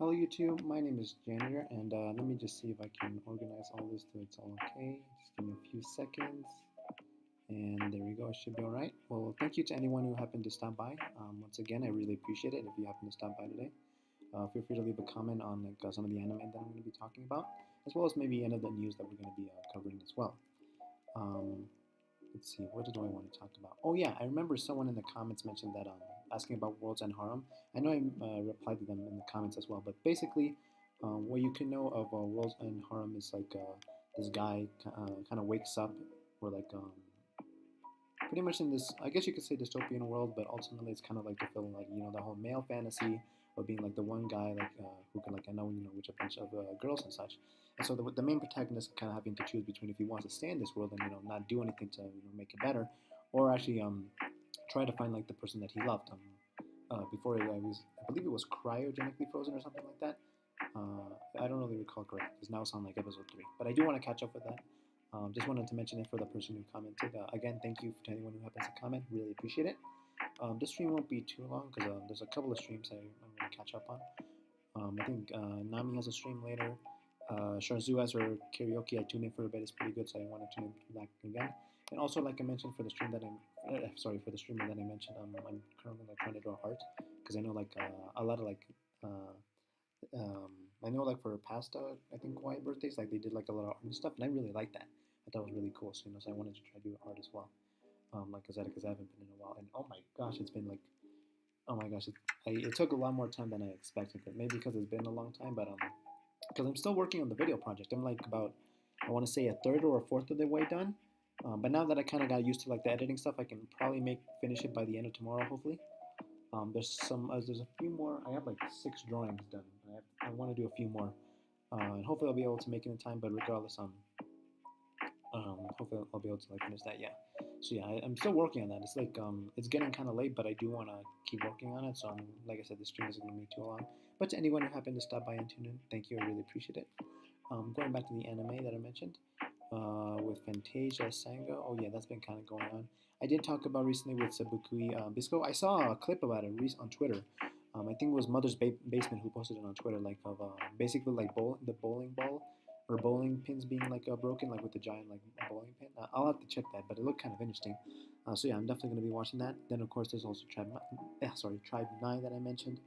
Hello YouTube, my name is Janitor and let me just see if I can organize all this so it's all okay. Just give me a few seconds and there we go, it should be alright. Well, thank you to anyone who happened to stop by. Once again, I really appreciate it if you happen to stop by today. Feel free to leave a comment on some of the anime that I'm going to be talking about, as well as maybe any of the news that we're going to be covering as well. Um, let's see, what do I want to talk about? Oh yeah, I remember someone in the comments mentioned that asking about Worlds End Harem. I know I replied to them in the comments as well, but basically, what you can know of Worlds End Harem is this guy kind of wakes up, or pretty much in this, I guess you could say dystopian world, but ultimately it's kind of like the feeling like the whole male fantasy of being like the one guy who can know with a bunch of girls and such. And so the main protagonist kind of having to choose between if he wants to stay in this world and not do anything to make it better, or actually try to find like the person that he loved. Before I believe it was cryogenically frozen or something like that. I don't really recall correctly because now it's on like episode 3, but I do want to catch up with that. Just wanted to mention it for the person who commented. Again, thank you to anyone who happens to comment. Really appreciate it. This stream won't be too long because there's a couple of streams I'm going to catch up on. I think Nami has a stream later. Sharzu has her karaoke. I tuned in for a bit. It's pretty good, so I want to tune in back again. And also, like I mentioned, for the stream that for the streamer that I mentioned, I'm currently trying to draw art because I know a lot of I know for past I think quiet birthdays they did a lot of art and stuff, and I really like that. I thought it was really cool. So I wanted to try to do art as well. Like I said, because I haven't been in a while, and oh my gosh, it's been oh my gosh, it took a lot more time than I expected. But maybe because it's been a long time, but because I'm still working on the video project. I'm about, I want to say, a third or a fourth of the way done. But now that I kind of got used to the editing stuff, I can probably finish it by the end of tomorrow, hopefully. There's a few more. I have 6 drawings done. I want to do a few more, and hopefully I'll be able to make it in time. But regardless, hopefully I'll be able to finish that. Yeah. So yeah, I'm still working on that. It's it's getting kind of late, but I do want to keep working on it. So like I said, the stream isn't going to be too long. But to anyone who happened to stop by and tune in, thank you. I really appreciate it. Going back to the anime that I mentioned, with Fantasia Sanga. Oh yeah, that's been kind of going on. I did talk about recently with Sabukui Bisco. I saw a clip about it on Twitter. I think it was Mother's Basement who posted it on Twitter, of basically the bowling ball or bowling pins being broken, with the giant bowling pin. I'll have to check that, but it looked kind of interesting. So yeah, I'm definitely going to be watching that. Then of course there's also Tribe 9 that I mentioned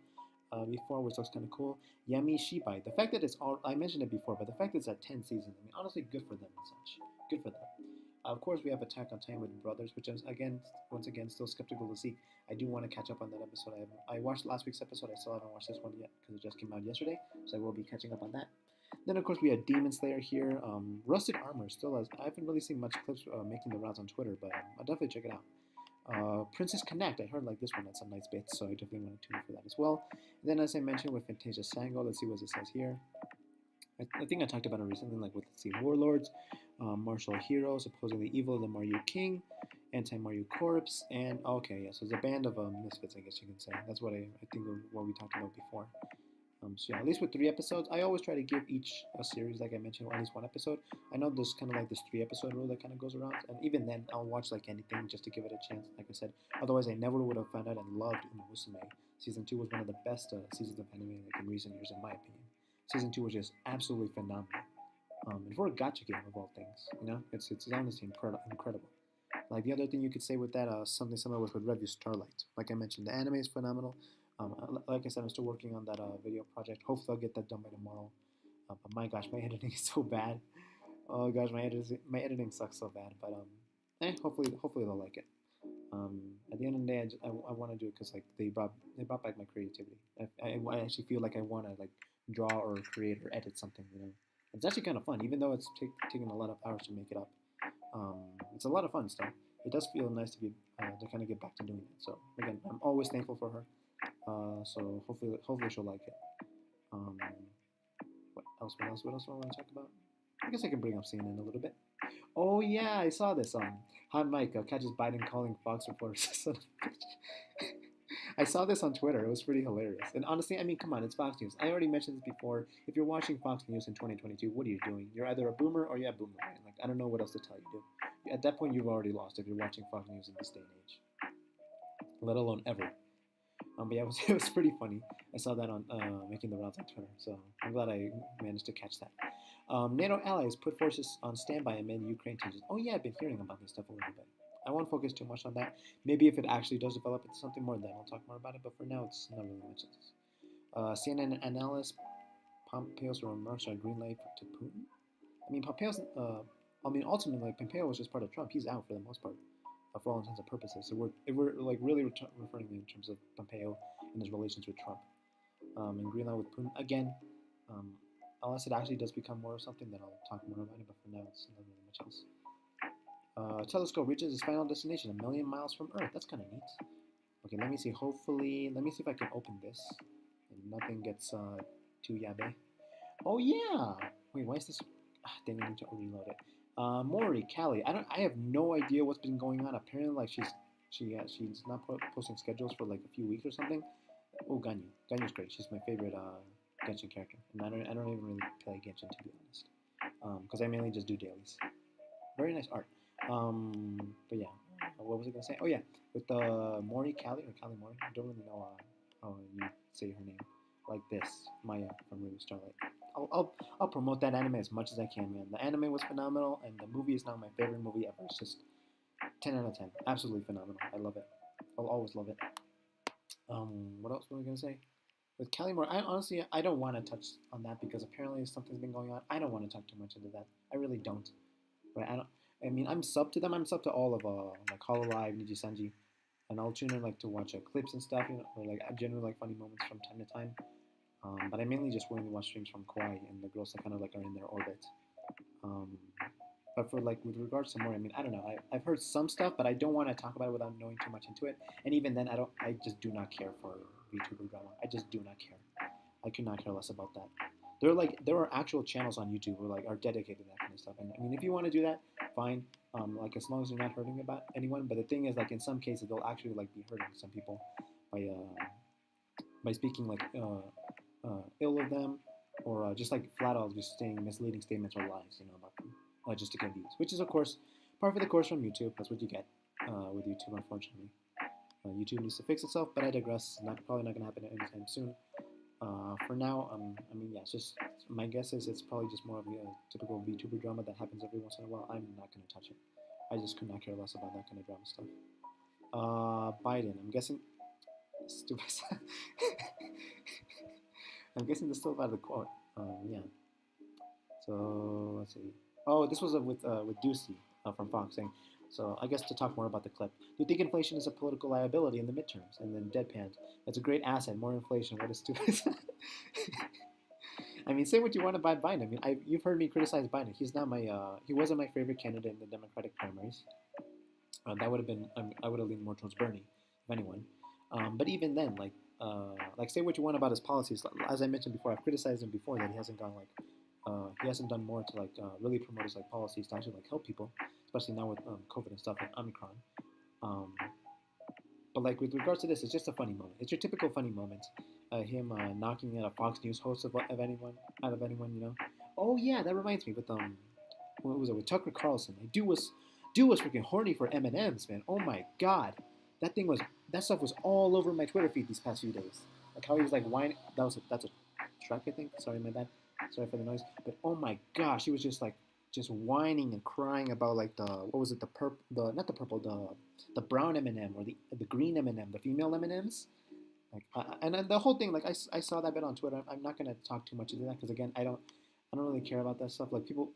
before, which looks kind of cool. Yami Shibai. The fact that I mentioned it before, but the fact that it's at 10 seasons, I mean, honestly, good for them and such. Good for them. Of course, we have Attack on Titan with Brothers, which is, once again, still skeptical to see. I do want to catch up on that episode. I watched last week's episode. I still haven't watched this one yet because it just came out yesterday, so I will be catching up on that. Then, of course, we have Demon Slayer here. Rusted Armor still has. I haven't really seen much clips making the rounds on Twitter, but I'll definitely check it out. Princess Connect, I heard this one had some nice bits, so I definitely want to tune in for that as well. And then, as I mentioned, with Fantasia Sango, let's see what it says here. I think I talked about it recently, with, let's see, Warlords, Martial Hero, supposedly Evil, the Mario King, Anti-Mario Corpse, and, okay, yeah, so it's a band of misfits, I guess you can say. That's what I think of what we talked about before. So yeah, at least with 3 episodes, I always try to give each a series, like I mentioned, at least 1 episode. I know there's kind of this 3-episode rule that kind of goes around, and even then, I'll watch anything just to give it a chance, like I said. Otherwise, I never would have found out and loved Musume. Season 2 was one of the best seasons of anime in recent years, in my opinion. Season 2 was just absolutely phenomenal. And for a gacha game of all things, it's honestly incredible. The other thing you could say with that, something similar with Revue Starlight. Like I mentioned, the anime is phenomenal. Like I said, I'm still working on that video project. Hopefully, I'll get that done by tomorrow. But my gosh, my editing is so bad. Oh gosh, my editing sucks so bad. But hopefully they'll like it. At the end of the day, I want to do it because they brought back my creativity. I actually feel like I want to draw or create or edit something. It's actually kind of fun, even though it's taking a lot of hours to make it up. It's a lot of fun still. It does feel nice to kind of get back to doing it. So again, I'm always thankful for her. So hopefully she'll like it. What else do I want to talk about? I guess I can bring up CNN a little bit. Oh yeah, I saw this. Hot Mike catches Biden calling Fox reporters son of a bitch. I saw this on Twitter. It was pretty hilarious. And honestly, I mean, come on, it's Fox News. I already mentioned this before. If you're watching Fox News in 2022, what are you doing? You're either a boomer or you're a boomer. Right? I don't know what else to tell you, dude. At that point, you've already lost if you're watching Fox News in this day and age. Let alone ever. But yeah, it was pretty funny. I saw that on making the rounds on Twitter, so I'm glad I managed to catch that. NATO allies put forces on standby amid Ukraine tensions. Oh yeah, I've been hearing about this stuff a little bit. I won't focus too much on that. Maybe if it actually does develop into something more, then I'll talk more about it. But for now, it's not really much. CNN analyst Pompeo's remarks are green light to Putin. I mean, ultimately, Pompeo was just part of Trump. He's out for the most part, for all intents and purposes. So if we're like really referring in terms of Pompeo and his relations with Trump, and green light with Putin again. Um, unless it actually does become more of something, then I'll talk more about it. But for now, it's not really much else. Telescope reaches its final destination, 1,000,000 miles from Earth. That's kind of neat. Okay, let me see. Hopefully, let me see if I can open this and nothing gets too yabe. Oh yeah. Wait, why is this? Dang, I need to reload it. Maury, Callie. I have no idea what's been going on. Apparently, like she's not posting schedules for like a few weeks or something. Oh, Ganyu. Ganyu's great. She's my favorite Genshin character, and I don't even really play Genshin to be honest, because I mainly just do dailies. Very nice art. But yeah, what was I gonna say? Oh yeah, with the Mori Callie or Callie Mori. I don't really know how you say her name. Like this, Maya from Ruby Starlight. I'll promote that anime as much as I can, man. The anime was phenomenal, and the movie is now my favorite movie ever. It's just 10 out of 10. Absolutely phenomenal. I love it. I'll always love it. What else was I gonna say? With Callie I honestly I don't want to touch on that because apparently something's been going on. I don't want to talk too much into that. I really don't. Right? I don't. I mean, I'm sub to them. I'm sub to all of like Hololive, Niji Sanji, and I'll tune in like to watch clips and stuff, or like generally like funny moments from time to time. But I mainly just willingly watch streams from Kawaii and the girls that kind of like are in their orbit. Um, but for like with regards to more, I mean, I don't know. I've heard some stuff, but I don't want to talk about it without knowing too much into it. And even then, I don't. I just do not care for VTuber drama. I just do not care. I could not care less about that. There are actual channels on YouTube where like are dedicated to that kind of stuff. And I mean, if you want to do that, fine. Like as long as you're not hurting about anyone. But the thing is, like in some cases, they'll actually like be hurting some people by speaking like ill of them, or just like flat out just saying misleading statements or lies, about them, just to get views. Which is of course par for the course from YouTube. That's what you get with YouTube, unfortunately. YouTube needs to fix itself, but I digress. Probably not going to happen anytime soon. For now, I mean, yeah, it's just my guess is it's probably just more of a typical VTuber drama that happens every once in a while. I'm not going to touch it. I just could not care less about that kind of drama stuff. Biden, I'm guessing. Stupid. I'm guessing this still about the quote. Yeah. So let's see. Oh, this was with Ducey from Fox saying. So I guess to talk more about the clip, do you think inflation is a political liability in the midterms? And then deadpan, that's a great asset. More inflation. What a stupid. I mean, say what you want about Biden. I mean, you've heard me criticize Biden. He's not my. He wasn't my favorite candidate in the Democratic primaries. That would have been. I would have leaned more towards Bernie, if anyone. But even then, like say what you want about his policies. As I mentioned before, I've criticized him before that he hasn't gone he hasn't done more to really promote his policies to actually help people, especially now with COVID and stuff and Omicron. But like with regards to this, it's just a funny moment. It's your typical funny moment. Him knocking at a Fox News host of anyone out of anyone. Oh yeah, that reminds me with what was it with Tucker Carlson? Like dude was freaking horny for M&Ms, man. Oh my god, that stuff was all over my Twitter feed these past few days. Like how he was whining. That's a truck, I think. Sorry, my bad. Sorry for the noise. But oh my gosh, he was just whining and crying about what was it, not the purple, the brown M&M or the green M&M, the female M&Ms. And the whole thing, I saw that bit on Twitter. I'm not gonna talk too much into that because again, I don't really care about that stuff. Like people,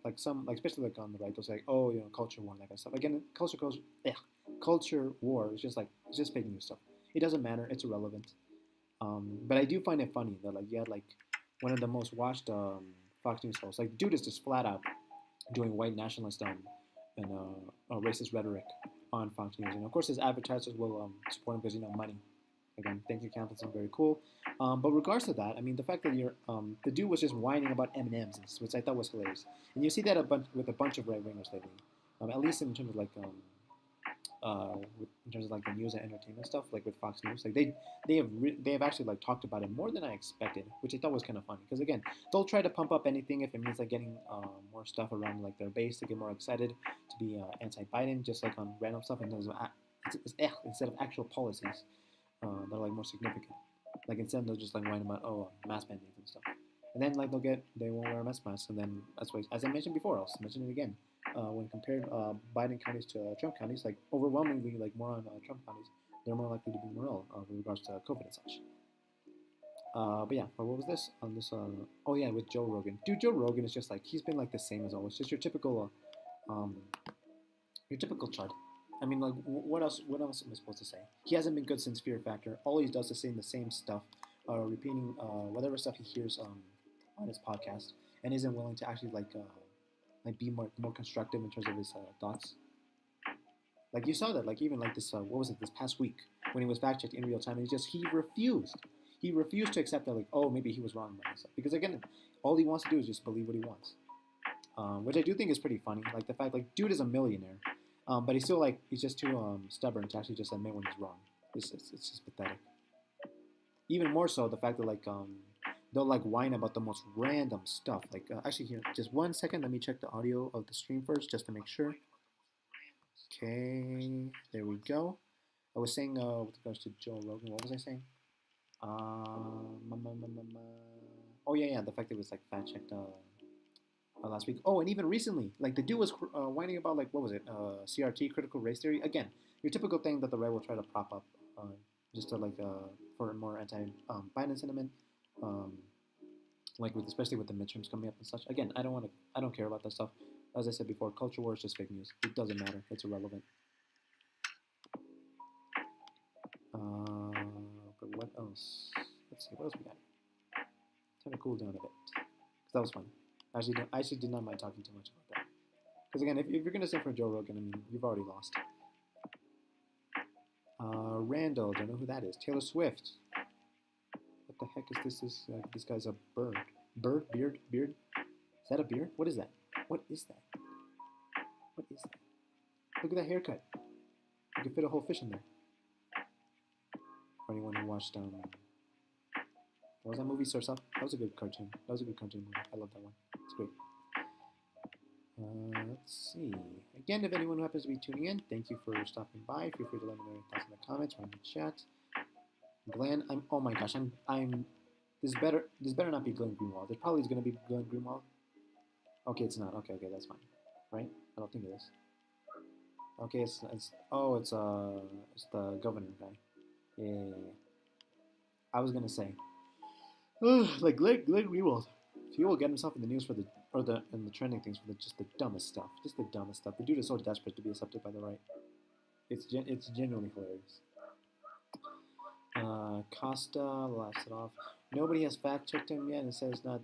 especially on the right, they'll say, oh, culture war and that kind of stuff. Again, culture war is just fake news stuff. It doesn't matter. It's irrelevant. But I do find it funny that you had one of the most watched Fox News hosts. Dude is just flat out doing white nationalist and racist rhetoric on Fox News, and of course his advertisers will support him because money. Again, thank you, accountants. I'm very cool. But regards to that, I mean, the fact that the dude was just whining about M&Ms, which I thought was hilarious, and you see that with a bunch of right wingers lately, at least in terms of the news and entertainment stuff, like with Fox News, they have actually talked about it more than I expected, which I thought was kind of funny. Because again, they'll try to pump up anything if it means getting more stuff around their base to get more excited to be anti-Biden, just on random stuff and instead of actual policies. that are like more significant. Like instead they'll just like whine about mask mandates and stuff, and then like they won't wear a mask, and then that's why, as I mentioned before, I'll mention it again. When compared Biden counties to Trump counties, like overwhelmingly like more on Trump counties, they're more likely to be more ill with regards to COVID and such. But yeah, what was this on this? Oh yeah, with Joe Rogan. Dude, Joe Rogan is just like he's been like the same as always. Just your typical chud. I mean, like, what else? What else am I supposed to say? He hasn't been good since Fear Factor. All he does is saying the same stuff, repeating whatever stuff he hears on his podcast, and isn't willing to actually like be more constructive in terms of his thoughts. Like you saw that, like even like this, what was it this past week when he was fact checked in real time, and he refused. He refused to accept that, like, oh, maybe he was wrong about himself. Because again, all he wants to do is just believe what he wants, which I do think is pretty funny. Like the fact, like, dude is a millionaire, but he's still like he's just too stubborn to actually just admit when he's wrong. It's just pathetic. Even more so the fact that like they'll like whine about the most random stuff. Like actually here, just 1 second, let me check the audio of the stream first just to make sure. Okay, there we go. I was saying with regards to Joe Rogan, what was I saying? Oh yeah, the fact that it was like fact checked last week. Oh, and even recently, like the dude was whining about like what was it? CRT, critical race theory. Again, your typical thing that the right will try to prop up, just to like for more anti Biden sentiment, um, like with especially with the midterms coming up and such. Again, I don't care about that stuff. As I said before, culture war is just fake news. It doesn't matter. It's irrelevant. But what else? Let's see. What else we got? Trying to cool down a bit. Because that was fun. I actually did not mind talking too much about that. Because again, if you're going to sit for Joe Rogan, I mean, you've already lost. Randall, don't know who that is. Taylor Swift. What the heck is this? This guy's a bird. Bird? Beard? Beard? Is that a beard? What is that? What is that? What is that? Look at that haircut. You can fit a whole fish in there. For anyone who watched, what was that movie, Surf's Up? That was a good cartoon. That was a good cartoon movie. I love that one. It's great. Let's see. Again, if anyone who happens to be tuning in, thank you for stopping by. Feel free to let me know your thoughts in the comments or in the chat. Glenn, oh my gosh, this better not be Glenn Greenwald. It probably is going to be Glenn Greenwald. Okay, it's not. Okay, that's fine. Right? I don't think it is. Okay, it's the governor guy. Yeah. I was gonna say, like Glenn Greenwald, he will get himself in the news for in the trending things for just the dumbest stuff. Just the dumbest stuff. The dude is so desperate to be accepted by the right. It's genuinely hilarious. Costa laughs it off. Nobody has fact checked him yet and says not.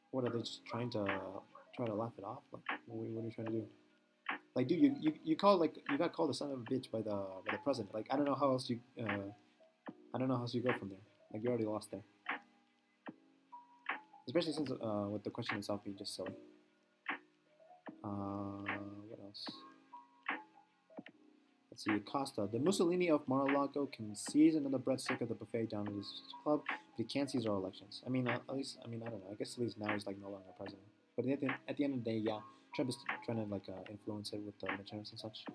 What are they just trying to laugh it off? Like, what are you trying to do? Like, dude, you got called the son of a bitch by the president. Like, I don't know how else you go from there. Like, you already lost there. Especially since with the question itself being just silly. What else? Let's see. Costa, the Mussolini of Mar-a-Lago can seize another breadstick of the buffet down at his club, but he can't seize our elections. I mean, at least, I mean, I don't know. I guess at least now he's like no longer president. But at the end of the day, yeah, Trump is trying to like influence it with the midterms and such.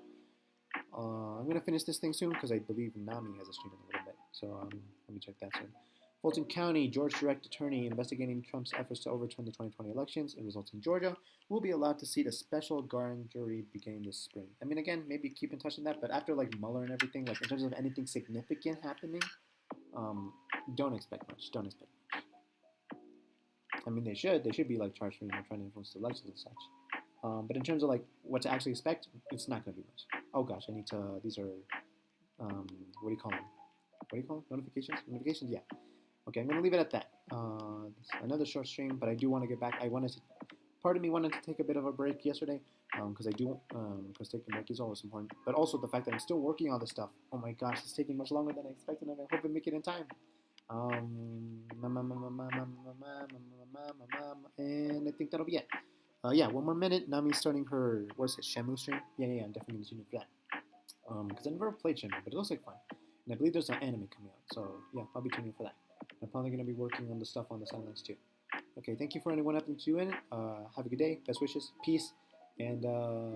I'm gonna finish this thing soon because I believe Nami has a stream in a little bit. So let me check that soon. Fulton County, Georgia Direct Attorney investigating Trump's efforts to overturn the 2020 elections. It results in Georgia will be allowed to seat a special grand jury beginning this spring. I mean, again, maybe keep in touch on that, but after like Mueller and everything, like in terms of anything significant happening, don't expect much. Don't expect much. I mean, they should be like charged for trying to influence the elections and such. But in terms of like what to actually expect, it's not going to be much. Oh gosh, I need to. These are what do you call them? What do you call them? Notifications? Notifications? Yeah. Okay, I'm going to leave it at that. Another short stream, but I do want to get back. Part of me wanted to take a bit of a break yesterday, because because taking a break is always important. But also the fact that I'm still working on this stuff. Oh my gosh, it's taking much longer than I expected, and I hope I make it in time. And I think that'll be it. Yeah, 1 more minute. Nami's starting her, what is it, Shamu stream? Yeah, I'm definitely going to tune in for that. Because I never played Shamu, but it looks like fun. And I believe there's an anime coming out, so yeah, I'll be tuning in for that. I'm probably going to be working on the stuff on the sidelines too. Okay, thank you for anyone up to tune in. Have a good day. Best wishes. Peace. And